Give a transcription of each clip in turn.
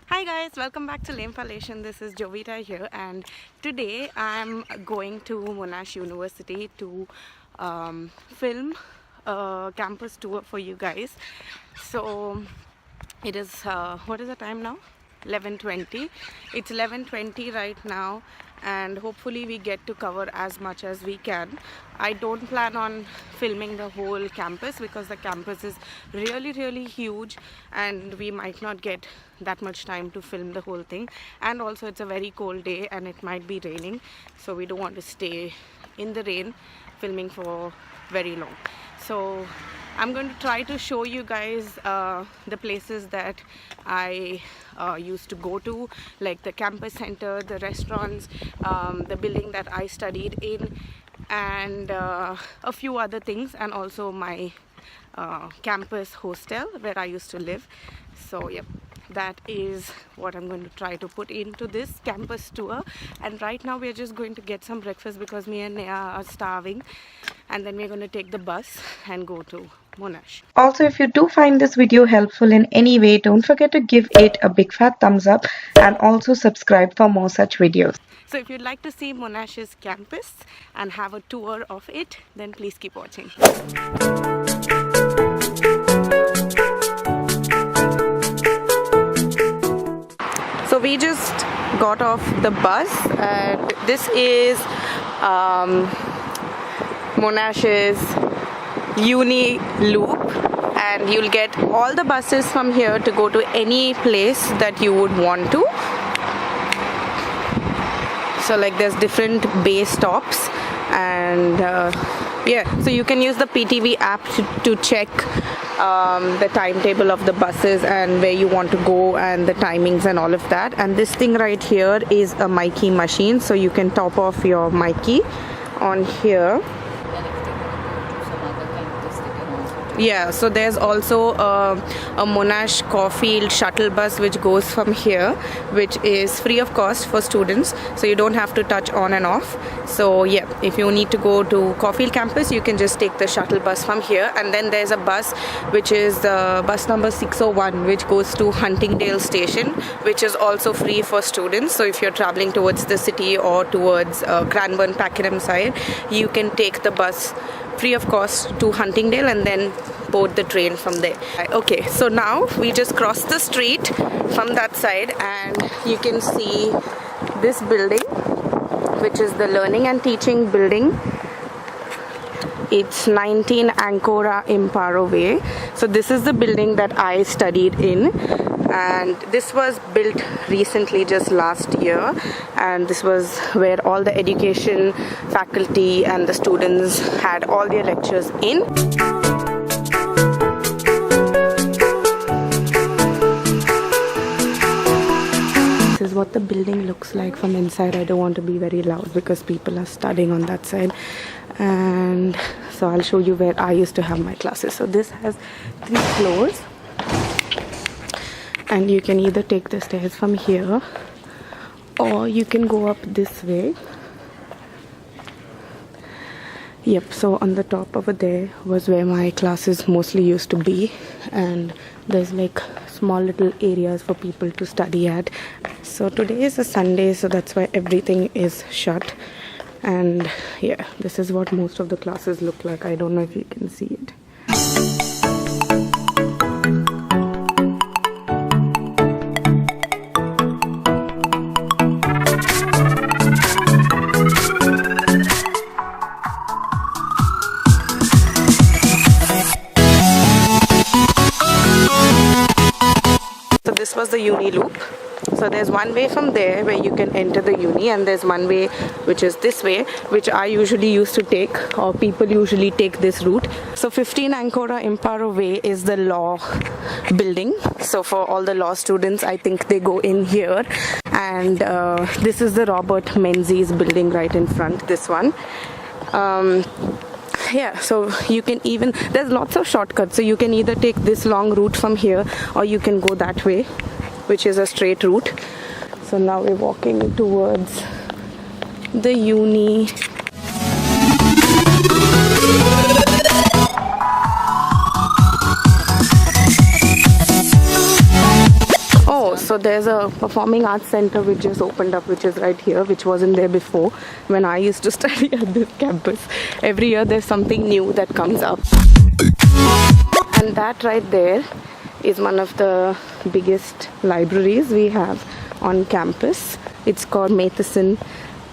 Hi guys, welcome back to Lemphalation. This is Jovita here, and today I'm going to Monash University to film a campus tour for you guys. So it is what is the time now? 11:20. It's 11:20 right now, and hopefully we get to cover as much as we can. I don't plan on filming the whole campus because the campus is really huge and we might not get that much time to film the whole thing, and also it's a very cold day and it might be raining, so we don't want to stay in the rain filming for very long. So I'm going to try to show you guys the places that I used to go to, like the campus center, the restaurants, the building that I studied in, and a few other things, and also my campus hostel where I used to live. So yep, that is what I'm going to try to put into this campus tour. And right now we're just going to get some breakfast because me and Neha are starving, and then we're going to take the bus and go to Monash. Also, if you do find this video helpful in any way, don't forget to give it a big fat thumbs up and also subscribe for more such videos. So if you'd like to see Monash's campus and have a tour of it, then please keep watching. So we just got off the bus, and this is Monash's Uniloop, and you'll get all the buses from here to go to any place that you would want to. So like there's different base stops, and yeah, so you can use the PTV app to check the timetable of the buses and where you want to go and the timings and all of that. And this thing right here is a Mikey machine, so you can top off your Mikey on here. Yeah, so there's also a Monash Caulfield shuttle bus which goes from here, which is free of cost for students, so you don't have to touch on and off. So yeah, if you need to go to Caulfield campus, you can just take the shuttle bus from here. And then there's a bus which is bus number 601, which goes to Huntingdale station, which is also free for students. So if you're traveling towards the city or towards Cranbourne, Pakenham side, you can take the bus free of cost to Huntingdale and then board the train from there. Okay, so now we just crossed the street from that side, and you can see this building, which is the Learning and Teaching building. It's 19 Ancora Imparo Way. So this is the building that I studied in, and this was built recently, just last year, and this was where all the education faculty and the students had all their lectures in. This is what the building looks like from inside. I don't want to be very loud because people are studying on that side, and so I'll show you where I used to have my classes. So this has 3 floors, and you can either take the stairs from here or you can go up this way. Yep, so on the top over there was where my classes mostly used to be, and there's like small little areas for people to study at. So today is a Sunday, so that's why everything is shut. And yeah, this is what most of the classes look like. I don't know if you can see it. This was the Uniloop. So there's one way from there where you can enter the uni, and there's one way which is this way, which I usually used to take, or people usually take this route. So 15 Ancora Imparo Way is the law building. So for all the law students, I think they go in here. And this is the Robert Menzies building right in front, this one. Yeah, so you can even, there's lots of shortcuts, so you can either take this long route from here or you can go that way, which is a straight route. So now we're walking towards the uni. Oh, so there's a performing arts center which just opened up, which is right here, which wasn't there before when I used to study at this campus. Every year there's something new that comes up. And that right there is one of the biggest libraries we have on campus. It's called Matheson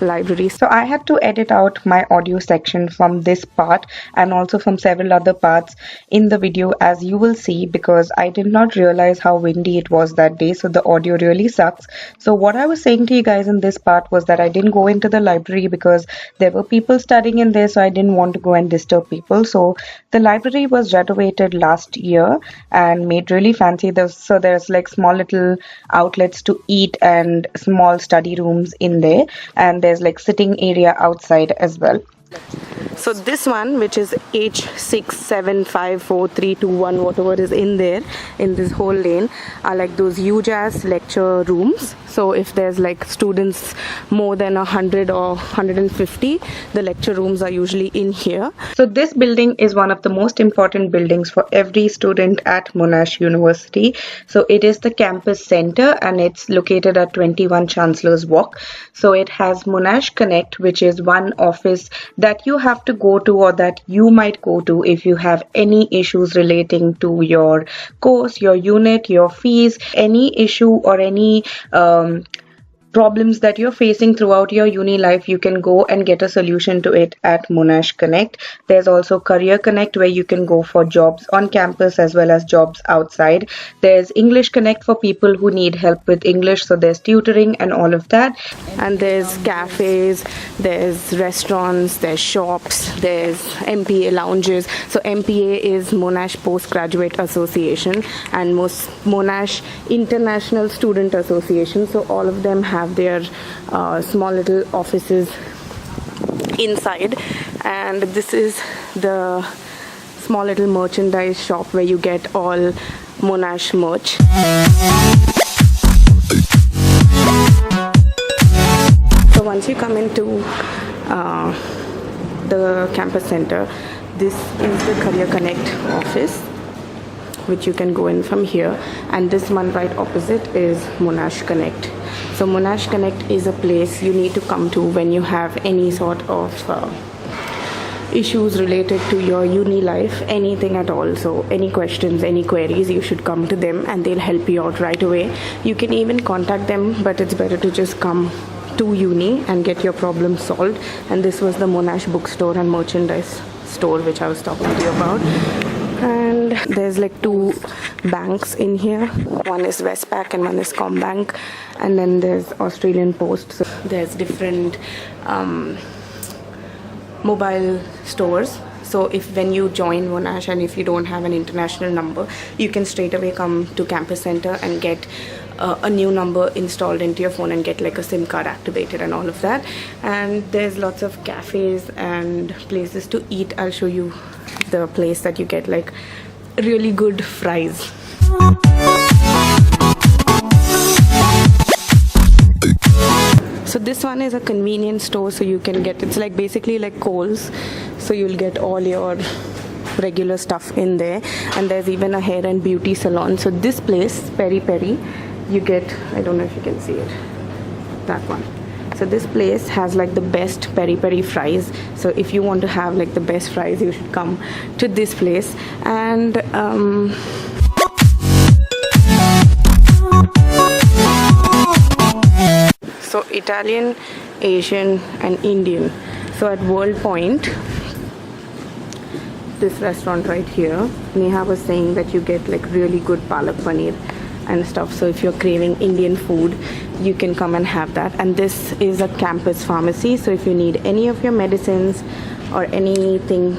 Library. So I had to edit out my audio section from this part and also from several other parts in the video, as you will see, because I did not realize how windy it was that day, so the audio really sucks. So what I was saying to you guys in this part was that I didn't go into the library because there were people studying in there, so I didn't want to go and disturb people. So the library was renovated last year and made really fancy. So there's like small little outlets to eat and small study rooms in there, and there's like sitting area outside as well. So this one, which is H675431, whatever is in there in this whole lane, are like those huge ass lecture rooms. So if there's like students more than 100 or 150, the lecture rooms are usually in here. So this building is one of the most important buildings for every student at Monash University. So it is the campus center and it's located at 21 Chancellor's Walk. So it has Monash Connect, which is one office that you have to go to or that you might go to if you have any issues relating to your course, your unit, your fees, any issue or any problems that you're facing throughout your uni life. You can go and get a solution to it at Monash Connect. There's also Career Connect, where you can go for jobs on campus as well as jobs outside. There's English Connect for people who need help with English, so there's tutoring and all of that. And there's cafes, there's restaurants, there's shops, there's MPA lounges. So MPA is Monash Postgraduate Association and Monash International Student Association. So all of them have their small little offices inside, and this is the small little merchandise shop where you get all Monash merch. So once you come into the campus center, this is the Career Connect office, which you can go in from here, and this one right opposite is Monash Connect. So Monash Connect is a place you need to come to when you have any sort of issues related to your uni life, anything at all. So any questions, any queries, you should come to them and they'll help you out right away. You can even contact them, but it's better to just come to uni and get your problem solved. And this was the Monash bookstore and merchandise store which I was talking to you about. And there's like two banks in here. One is Westpac and one is Combank. And then there's Australian Post. So there's different mobile stores. So when you join Monash and if you don't have an international number, you can straight away come to campus center and get a new number installed into your phone and get like a SIM card activated and all of that. And there's lots of cafes and places to eat. I'll show you the place that you get like really good fries. So this one is a convenience store, so you can get, it's like basically like Kohl's, so you'll get all your regular stuff in there. And there's even a hair and beauty salon. So this place, Peri Peri, you get, I don't know if you can see it, that one. So this place has like the best peri peri fries. So if you want to have like the best fries, you should come to this place. And so Italian, Asian and Indian. So at World Point, this restaurant right here, Neha was saying that you get like really good palak paneer and stuff. So if you're craving Indian food, you can come and have that. And this is a campus pharmacy, so if you need any of your medicines or anything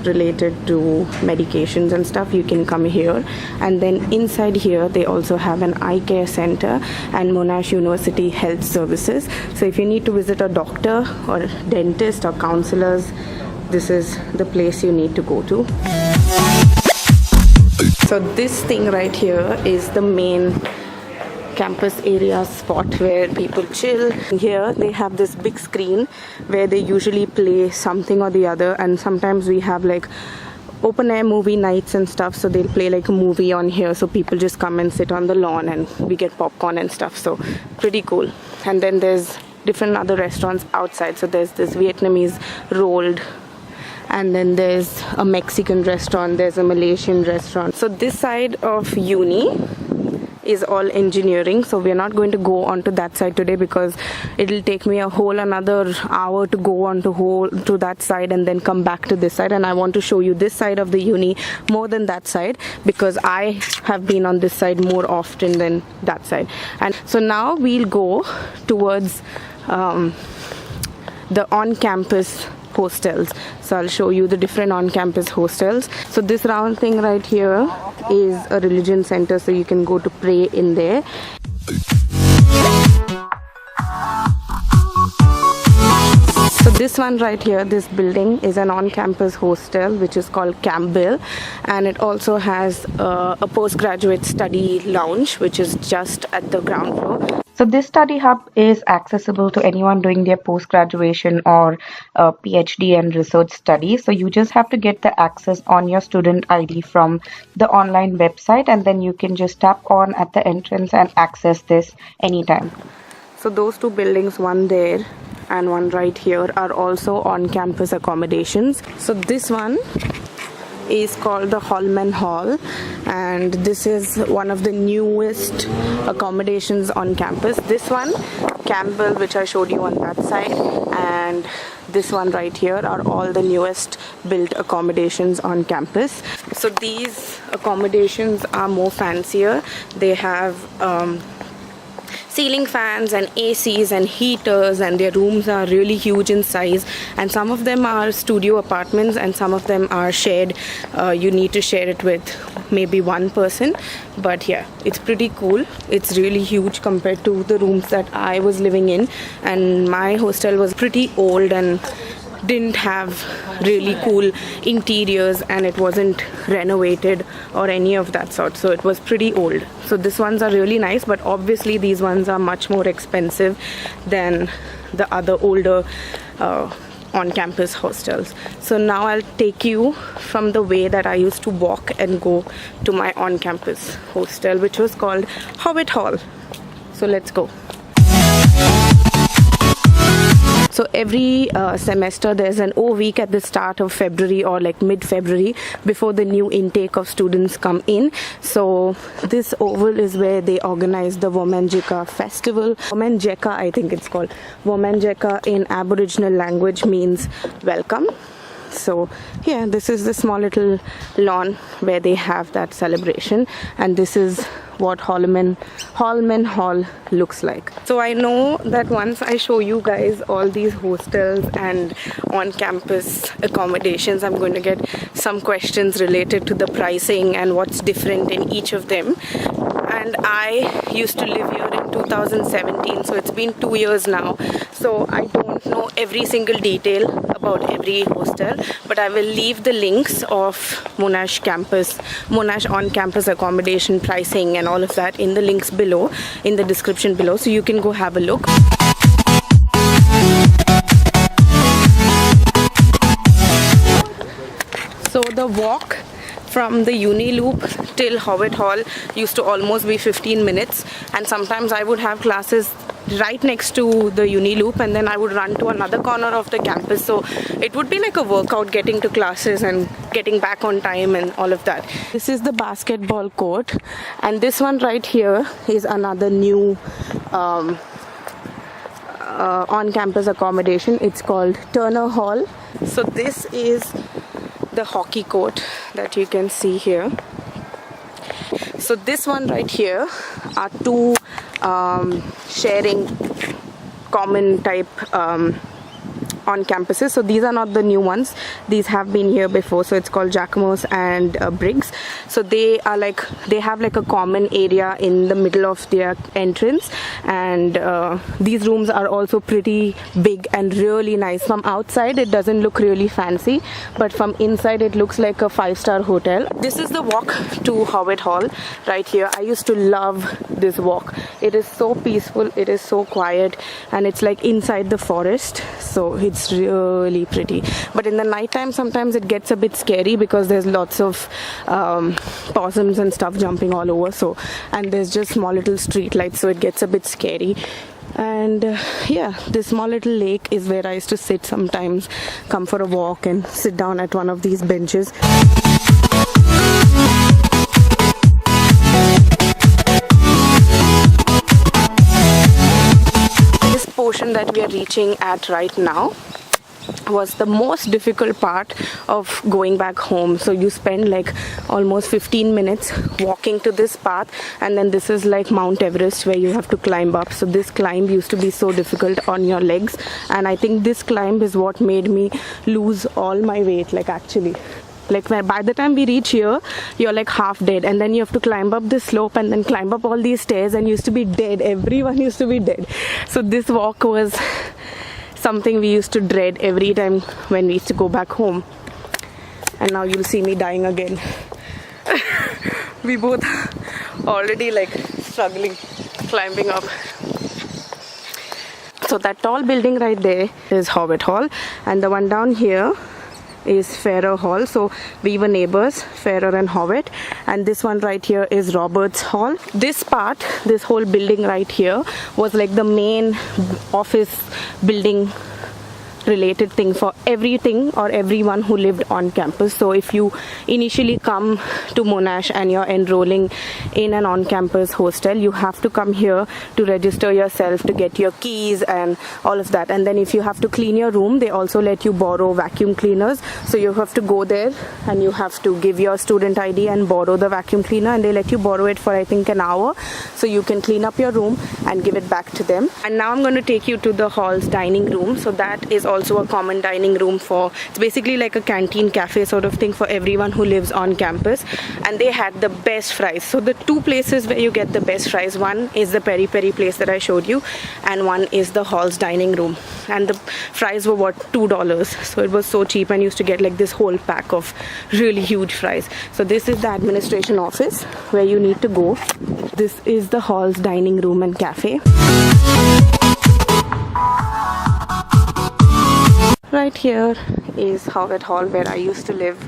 related to medications and stuff, you can come here. And then inside here they also have an eye care center and Monash University Health Services. So if you need to visit a doctor or dentist or counselors, this is the place you need to go to. So this thing right here is the main campus area spot where people chill. Here they have this big screen where they usually play something or the other, and sometimes we have like open air movie nights and stuff, so they'll play like a movie on here, so people just come and sit on the lawn and we get popcorn and stuff, so pretty cool. And then there's different other restaurants outside, so there's this Vietnamese rolled, and then there's a Mexican restaurant, there's a Malaysian restaurant. So this side of uni is all engineering, so we're not going to go onto that side today because it'll take me a whole another hour to go on to that side and then come back to this side. And I want to show you this side of the uni more than that side because I have been on this side more often than that side. And so now we'll go towards the on-campus hostels. So I'll show you the different on-campus hostels. So this round thing right here is a religion center, so you can go to pray in there. So this one right here, this building is an on-campus hostel which is called Campbell, and it also has a postgraduate study lounge which is just at the ground floor. So this study hub is accessible to anyone doing their post-graduation or PhD and research studies. So you just have to get the access on your student ID from the online website, and then you can just tap on at the entrance and access this anytime. So those two buildings, one there and one right here, are also on-campus accommodations. So this one is called the Holloman Hall, and this is one of the newest accommodations on campus. This one, Campbell, which I showed you on that side, and this one right here are all the newest built accommodations on campus. So these accommodations are more fancier. They have ceiling fans and ACs and heaters, and their rooms are really huge in size, and some of them are studio apartments and some of them are shared. You need to share it with maybe one person, but yeah, it's pretty cool. It's really huge compared to the rooms that I was living in, and my hostel was pretty old and didn't have really cool interiors, and it wasn't renovated or any of that sort, so it was pretty old. So these ones are really nice, but obviously these ones are much more expensive than the other older on-campus hostels. So now I'll take you from the way that I used to walk and go to my on-campus hostel, which was called Holloman Hall. So let's go. So every semester there's an O week at the start of February or like mid-February before the new intake of students come in. So this oval is where they organize the Womanjeka festival. Womanjeka, I think it's called. Womanjeka in Aboriginal language means welcome. So yeah, this is the small little lawn where they have that celebration, and this is what Holloman Hall looks like. So I know that once I show you guys all these hostels and on-campus accommodations, I'm going to get some questions related to the pricing and what's different in each of them. And I used to live here in 2017, so it's been 2 years now. So I don't know every single detail about every hostel, but I will leave the links of Monash on-campus accommodation pricing and all of that in the links below, in the description below, so you can go have a look. So the walk from the Uniloop till Holloman Hall used to almost be 15 minutes, and sometimes I would have classes right next to the Uniloop, and then I would run to another corner of the campus, so it would be like a workout getting to classes and getting back on time and all of that. This is the basketball court, and this one right here is another new on-campus accommodation. It's called Turner Hall. So this is the hockey court that you can see here. So this one right here are two sharing common type on campuses. So these are not the new ones, these have been here before. So it's called Jacquemus and Briggs. So they are like, they have like a common area in the middle of their entrance, and these rooms are also pretty big and really nice. From outside it doesn't look really fancy, but from inside it looks like a 5-star hotel. This is the walk to Holloman Hall right here. I used to love this walk. It is so peaceful, it is so quiet, and it's like inside the forest. so it's really pretty. But in the night time sometimes it gets a bit scary because there's lots of possums and stuff jumping all over, so, and there's just small little street lights, so it gets a bit scary. And yeah, this small little lake is where I used to sit sometimes, come for a walk and sit down at one of these benches. This portion that we are reaching at right now was the most difficult part of going back home. So you spend like almost 15 minutes walking to this path, and then this is like Mount Everest where you have to climb up. So this climb used to be so difficult on your legs, and I think this climb is what made me lose all my weight, like actually. Like by the time we reach here, you're like half dead, and then you have to climb up this slope and then climb up all these stairs, and used to be dead. Everyone used to be dead. So this walk was something we used to dread every time when we used to go back home. And now you'll see me dying again. We both already like struggling climbing up. So that tall building right there is Holloman Hall, and the one down here is Farrer Hall. So we were neighbors, Farrer and Howitt, and this one right here is Roberts Hall. This part, this whole building right here was like the main office building related thing for everything or everyone who lived on campus. So if you initially come to Monash and you're enrolling in an on-campus hostel, you have to come here to register yourself, to get your keys and all of that. And then if you have to clean your room, they also let you borrow vacuum cleaners. So you have to go there and you have to give your student ID and borrow the vacuum cleaner, and they let you borrow it for I think an hour, so you can clean up your room and give it back to them. And now I'm going to take you to the hall's dining room. So that is also a common dining room for, it's basically like a canteen cafe sort of thing for everyone who lives on campus. And they had the best fries. So the two places where you get the best fries, one is the peri peri place that I showed you, and one is the hall's dining room. And the fries were what, $2, so it was so cheap, and used to get like this whole pack of really huge fries. So this is the administration office where you need to go. This is the hall's dining room and cafe. Right here is Holloman Hall, where I used to live,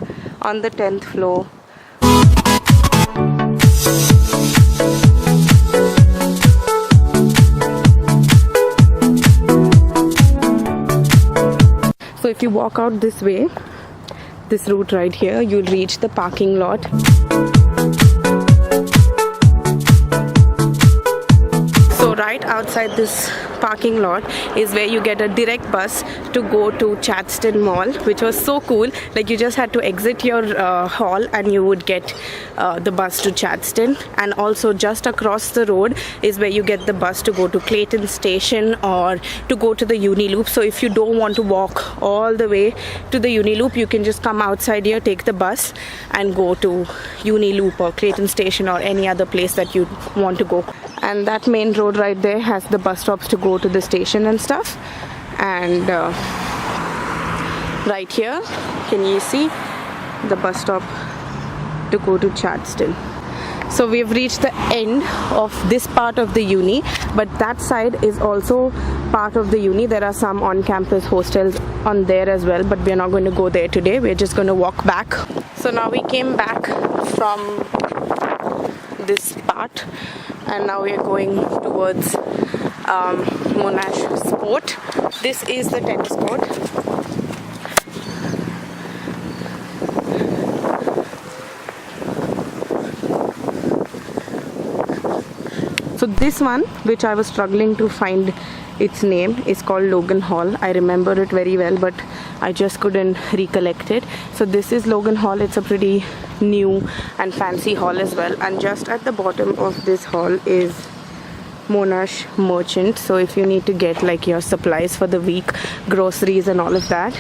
on the 10th floor. So if you walk out this way, this route right here, you'll reach the parking lot. So right outside this parking lot is where you get a direct bus to go to Chadston Mall, which was so cool. Like you just had to exit your hall and you would get the bus to Chadston. And also just across the road is where you get the bus to go to Clayton Station or to go to the Uniloop. So if you don't want to walk all the way to the Uniloop, you can just come outside here, take the bus and go to Uniloop or Clayton Station or any other place that you want to go. And that main road right there has the bus stops to go to the station and stuff. And right here, can you see the bus stop to go to Chadston? So we've reached the end of this part of the uni, but that side is also part of the uni. There are some on-campus hostels on there as well, but we're not going to go there today. We're just going to walk back. So now we came back from this part, and now we're going towards Monash Sport. This is the tennis court. So this one, which I was struggling to find its name, is called Logan Hall. I remember it very well, but I just couldn't recollect it. So this is Logan Hall. It's a pretty new and fancy hall as well. And just at the bottom of this hall is Monash Merchant. So if you need to get like your supplies for the week, groceries and all of that,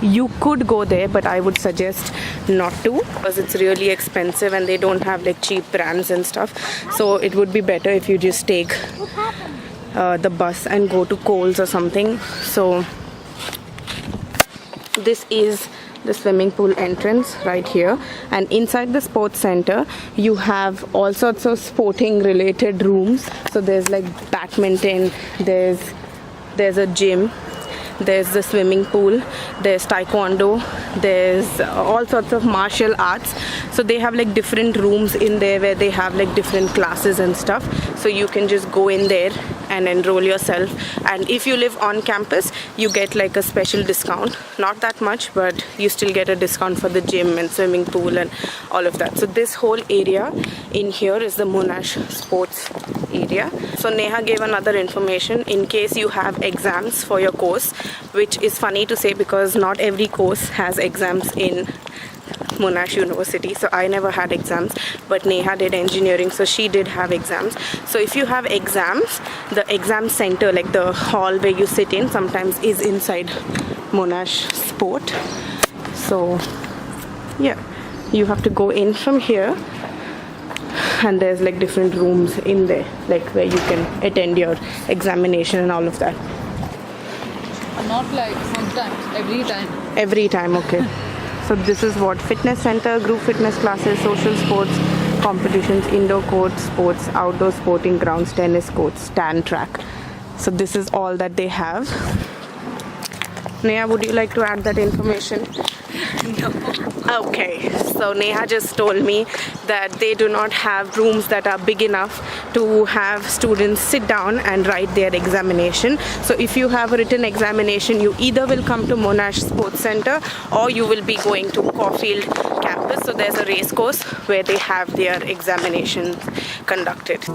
you could go there, but I would suggest not to, because it's really expensive and they don't have like cheap brands and stuff. So it would be better if you just take the bus and go to Coles or something. So this is the swimming pool entrance right here, and inside the sports center you have all sorts of sporting related rooms. So there's like badminton, there's a gym, there's the swimming pool, there's taekwondo, there's all sorts of martial arts. So they have like different rooms in there where they have like different classes and stuff. So you can just go in there and enroll yourself, and if you live on campus you get like a special discount, not that much, but you still get a discount for the gym and swimming pool and all of that. So this whole area in here is the Monash sports area. So Neha gave another information in case you have exams for your course, which is funny to say because not every course has exams in Monash University. So I never had exams, but Neha did engineering, so she did have exams. So if you have exams, the exam center, like the hall where you sit in, sometimes is inside Monash Sport. So yeah, you have to go in from here, and there's like different rooms in there, like where you can attend your examination and all of that. Not like sometimes, every time. Every time, okay. So this is what: fitness center, group fitness classes, social sports, competitions, indoor courts, sports, outdoor sporting grounds, tennis courts, stand track. So this is all that they have. Neha, would you like to add that information? No. Okay, so Neha just told me that they do not have rooms that are big enough to have students sit down and write their examination. So if you have a written examination, you either will come to Monash Sports Center or you will be going to Caulfield campus. So there's a race course where they have their examinations conducted.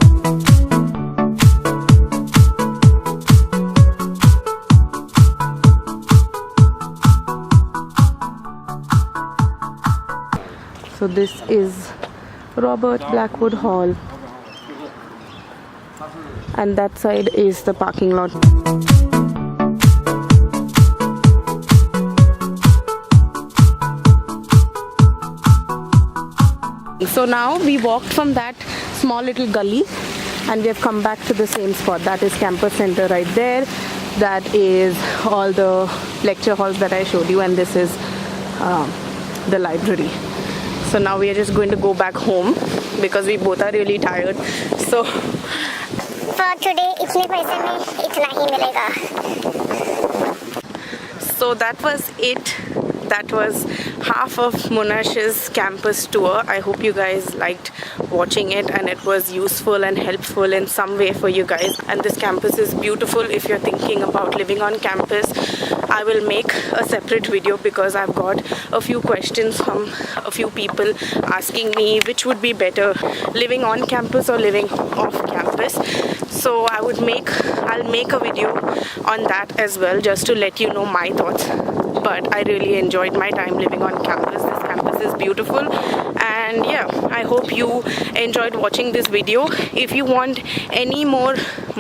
So this is Robert Blackwood Hall, and that side is the parking lot. So now we walked from that small little gully and we have come back to the same spot. That is campus center right there. That is all the lecture halls that I showed you, and this is the library. So now we are just going to go back home because we both are really tired. So for today, इतने पैसे में इतना ही मिलेगा. So that was it. That was half of Monash's campus tour. I hope you guys liked watching it and it was useful and helpful in some way for you guys. And this campus is beautiful if you're thinking about living on campus. I will make a separate video because I've got a few questions from a few people asking me which would be better, living on campus or living off campus. So I'll make a video on that as well, just to let you know my thoughts. But I really enjoyed my time living on campus. This campus is beautiful, and yeah, I hope you enjoyed watching this video. If you want any more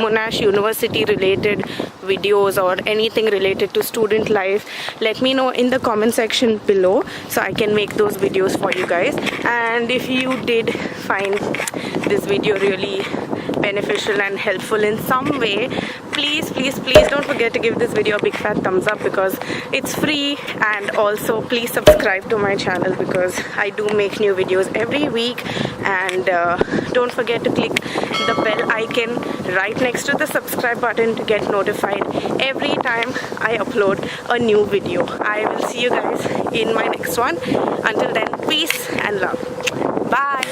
Monash University related videos or anything related to student life, let me know in the comment section below so I can make those videos for you guys. And if you did find this video really beneficial and helpful in some way, please don't forget to give this video a big fat thumbs up because it's free. And also please subscribe to my channel because I do make new videos every week. And don't forget to click the bell icon right next to the subscribe button to get notified every time I upload a new video. I will see you guys in my next one. Until then, peace and love. Bye.